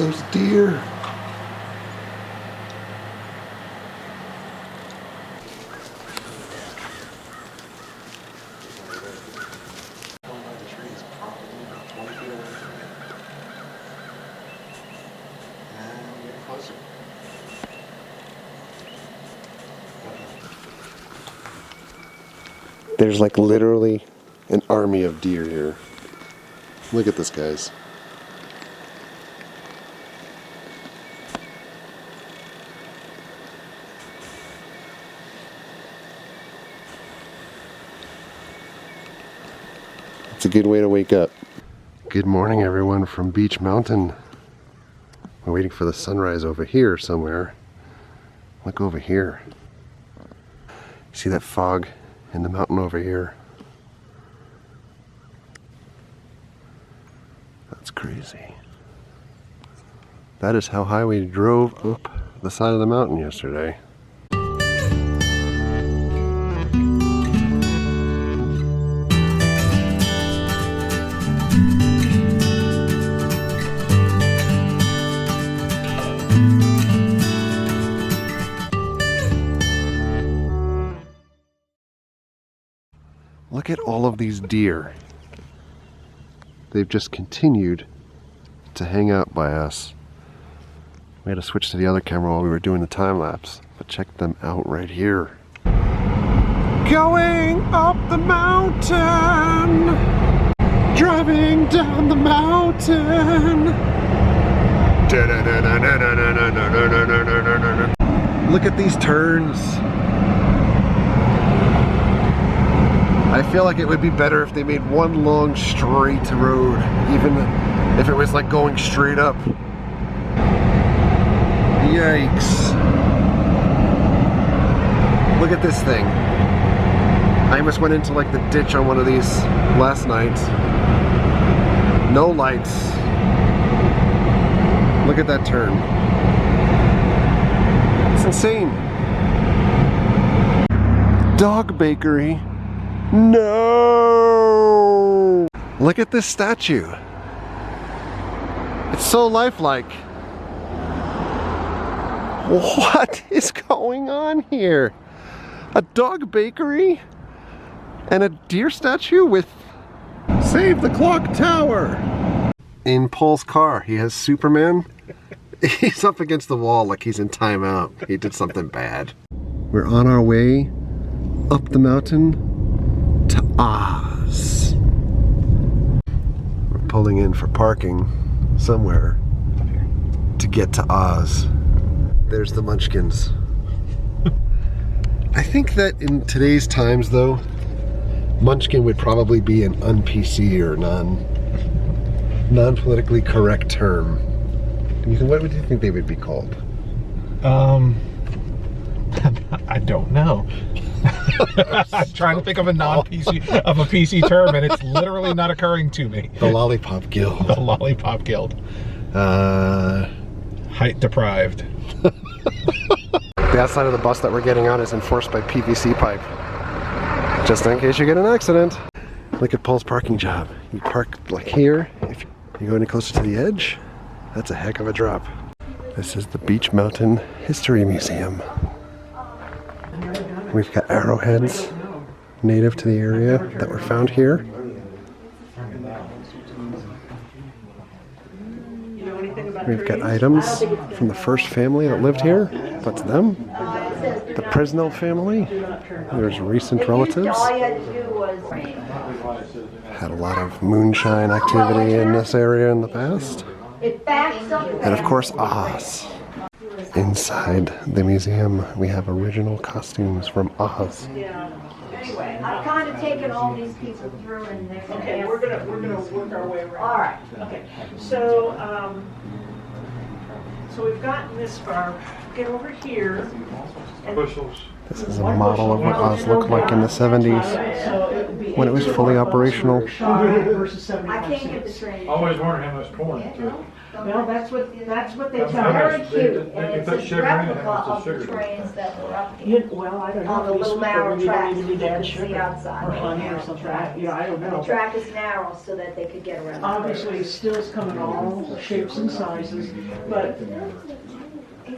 those deer. There's like literally an army of deer here. Look at this, guys. It's a good way to wake up. Good morning, everyone, from Beech Mountain. We're waiting for the sunrise over here somewhere. Look over here. See that fog in the mountain over here? That's crazy. That is how high we drove up the side of the mountain yesterday. Look at all of these deer. They've just continued to hang out by us. We had to switch to the other camera while we were doing the time lapse, but check them out right here. Going up the mountain, driving down the mountain. Look at these turns. I feel like it would be better if they made one long straight road, even if it was like going straight up. Yikes. Look at this thing. I almost went into like the ditch on one of these last night. No lights. Look at that turn. It's insane. Dog bakery. No! Look at this statue. It's so lifelike. What is going on here? A dog bakery and a deer statue with Save the Clock Tower. In Paul's car, he has Superman. He's up against the wall like he's in timeout. He did something bad. We're on our way up the mountain to Oz. We're pulling in for parking somewhere to get to Oz. There's the Munchkins. I think that in today's times though, Munchkin would probably be an un-PC or non-politically correct term. What would you think they would be called? I don't know. I'm trying to think of a non-PC, of a PC term, and it's literally not occurring to me. The Lollipop Guild. The Lollipop Guild. Height deprived. The outside of the bus that we're getting on is enforced by PVC pipe. Just in case you get an accident. Look at Paul's parking job. You park like here. If you go any closer to the edge, that's a heck of a drop. This is the Beech Mountain History Museum. We've got arrowheads native to the area that were found here. We've got items from the first family that lived here. That's them. The Presnell family. There's recent relatives. Had a lot of moonshine activity in this area in the past. And of course, Oz. Inside the museum, we have original costumes from Oz. Anyway, I've kind of taken all these people through, and they're going to we're gonna work our way around. All right. Okay. So so we've gotten this far. Get over here. And Bushels. This is a model of what Oz looked like in the 70s when it was fully operational. I can't get the train. Always wonder how much corn it took. Well, that's what they tell me. how Very much cute, they and put it's a sugar in it, replica how much of the sugar. trains that were up here. Well, I don't know. On the little narrow track, you you could could see outside. or honey or something. Yeah, I don't And know. the track is narrow so that they could get around. the Obviously, curves. stills come in all shapes and sizes, but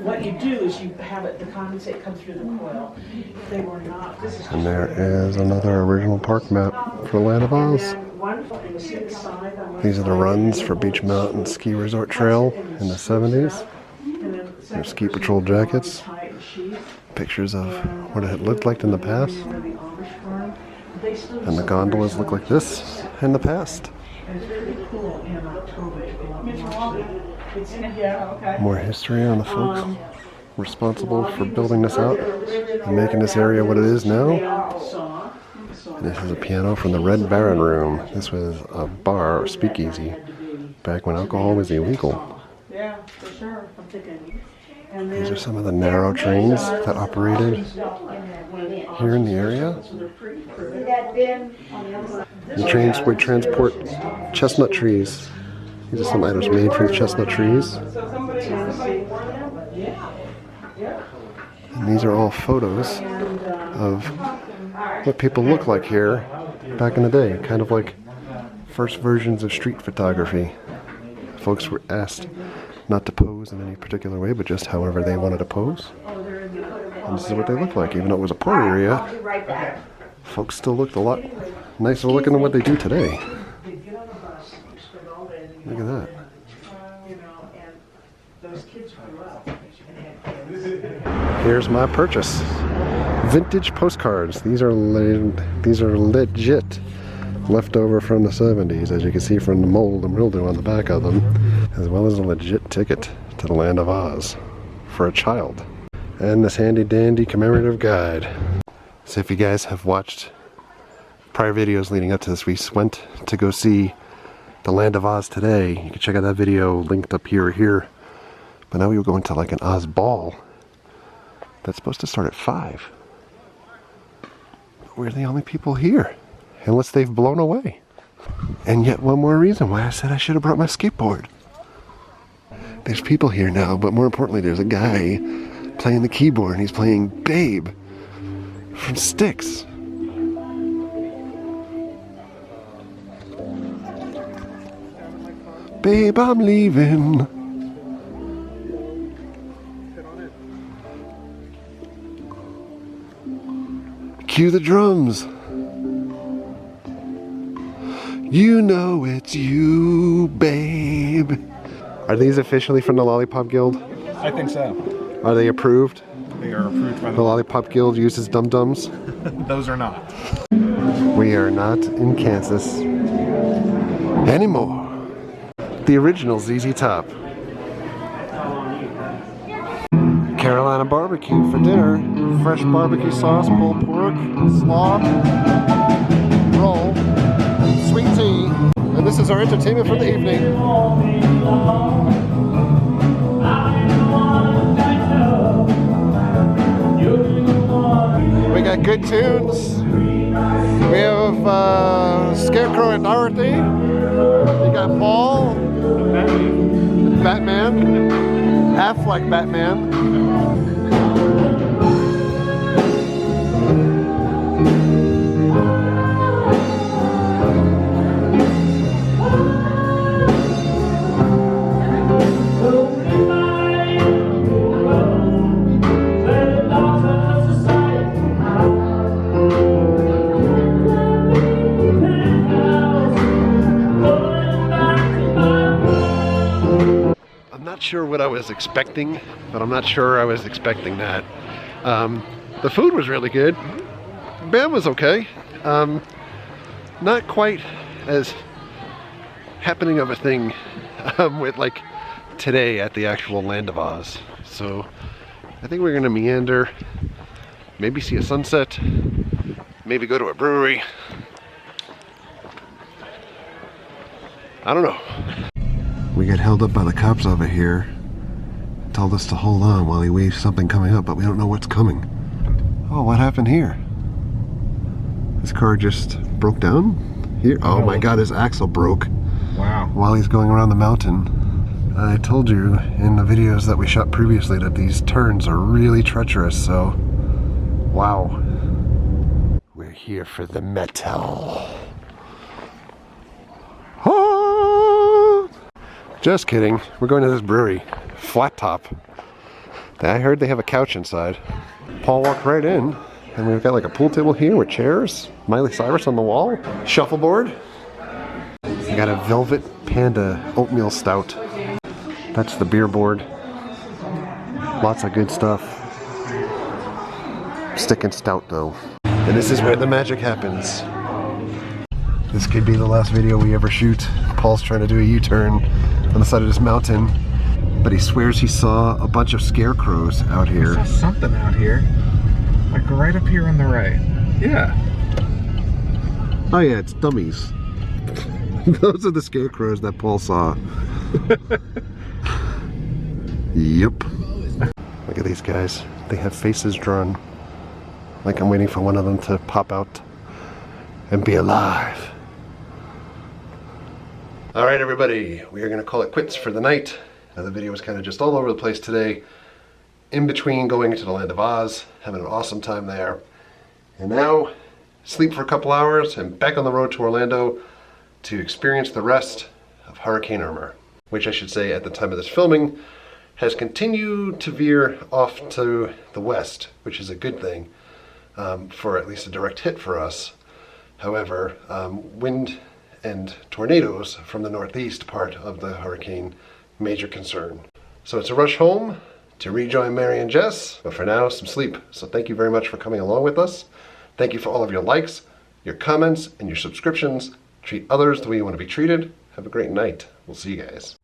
what you do is you have it, the condensate come through the coil. If they were not, this is. And there is another original park map for Land of Oz. And one, you see the side on one These are the side, runs for Beech Mountain Ski Resort Trail in the 70s. and then the Their ski second patrol person is jackets. tight sheath, Pictures of what it had looked like in the past. where the Amish farm, they still do And the some gondolas very look like this in the past. And it's really cool in October to go out and watch it. It's, yeah, okay. More history on the folks responsible for building this out and making this area what it is now. This is a piano from the Red Baron Room. This was a bar or speakeasy back when alcohol was illegal. Yeah, for sure. I'm thinking. And These are then some of the narrow trains that operated here in the area. See that bin on the other side? The trains would transport chestnut trees. These are some items made from chestnut trees. And these are all photos of what people look like here back in the day. Kind of like first versions of street photography. Folks were asked not to pose in any particular way, but just however they wanted to pose. And this is what they looked like. Even though it was a poor area, I'll be right back. folks still looked a lot nicer looking than what they do today. Look at that. you know, and those kids grew up and had Here's my purchase. Vintage postcards. These are legit. Left over from the 70s, as you can see from the mold and mildew on the back of them, as well as a legit ticket to the Land of Oz for a child. And this handy dandy commemorative guide. So if you guys have watched prior videos leading up to this, we went to go see the Land of Oz today. You can check out that video linked up here or here. But now we were going to like an Oz ball that's supposed to start at 5. We're the only people here, unless they've blown away. And yet one more reason why I said I should have brought my skateboard. There's people here now, but more importantly, there's a guy playing the keyboard, and he's playing Babe from Styx. Babe, I'm leaving. Cue the drums. You know it's you, babe. Are these officially from the Lollipop Guild? I think so. Are they approved? They are approved by The Lollipop Guild uses dum-dums? Those are not. We are not in Kansas anymore. The original ZZ Top. Carolina barbecue for dinner. Fresh barbecue sauce, pulled pork, slaw, roll, sweet tea. And this is our entertainment for the evening. We got good tunes. We have Scarecrow and Dorothy. You got Paul, Batman, Affleck Batman. Not sure what I was expecting, but I'm not sure I was expecting that. The food was really good. Band was okay. Not quite as happening of a thing with like today at the actual Land of Oz. So I think we're gonna meander, maybe see a sunset, maybe go to a brewery. I don't know. We got held up by the cops over here. Told us to hold on while he waves something coming up, but we don't know what's coming. Oh, what happened here? This car just broke down here. Oh my God, his axle broke. Wow. While he's going around the mountain. I told you in the videos that we shot previously that these turns are really treacherous, so wow. We're here for the metal. Ah! Just kidding. We're going to this brewery. Flat top. I heard they have a couch inside. Paul walked right in, and we've got like a pool table here with chairs. Miley Cyrus on the wall. Shuffleboard. We got a Velvet Panda oatmeal stout. That's the beer board. Lots of good stuff. Stick and stout though. And this is where the magic happens. This could be the last video we ever shoot. Paul's trying to do a U-turn on the side of this mountain, but he swears he saw a bunch of scarecrows out here. I saw something out here. Like right up here on the right. Yeah. Oh yeah, it's dummies. Those are the scarecrows that Paul saw. Yep. Look at these guys. They have faces drawn. Like I'm waiting for one of them to pop out and be alive. All right, everybody. We are going to call it quits for the night. The video was kind of just all over the place today. In between going into the land of Oz, having an awesome time there. And now, sleep for a couple hours and back on the road to Orlando to experience the rest of Hurricane Irma, which I should say at the time of this filming has continued to veer off to the west, which is a good thing for at least a direct hit for us. However, wind and tornadoes from the northeast part of the hurricane, major concern. So it's a rush home to rejoin Mary and Jess, but for now, some sleep. So thank you very much for coming along with us. Thank you for all of your likes, your comments, and your subscriptions. Treat others the way you want to be treated. Have a great night. We'll see you guys.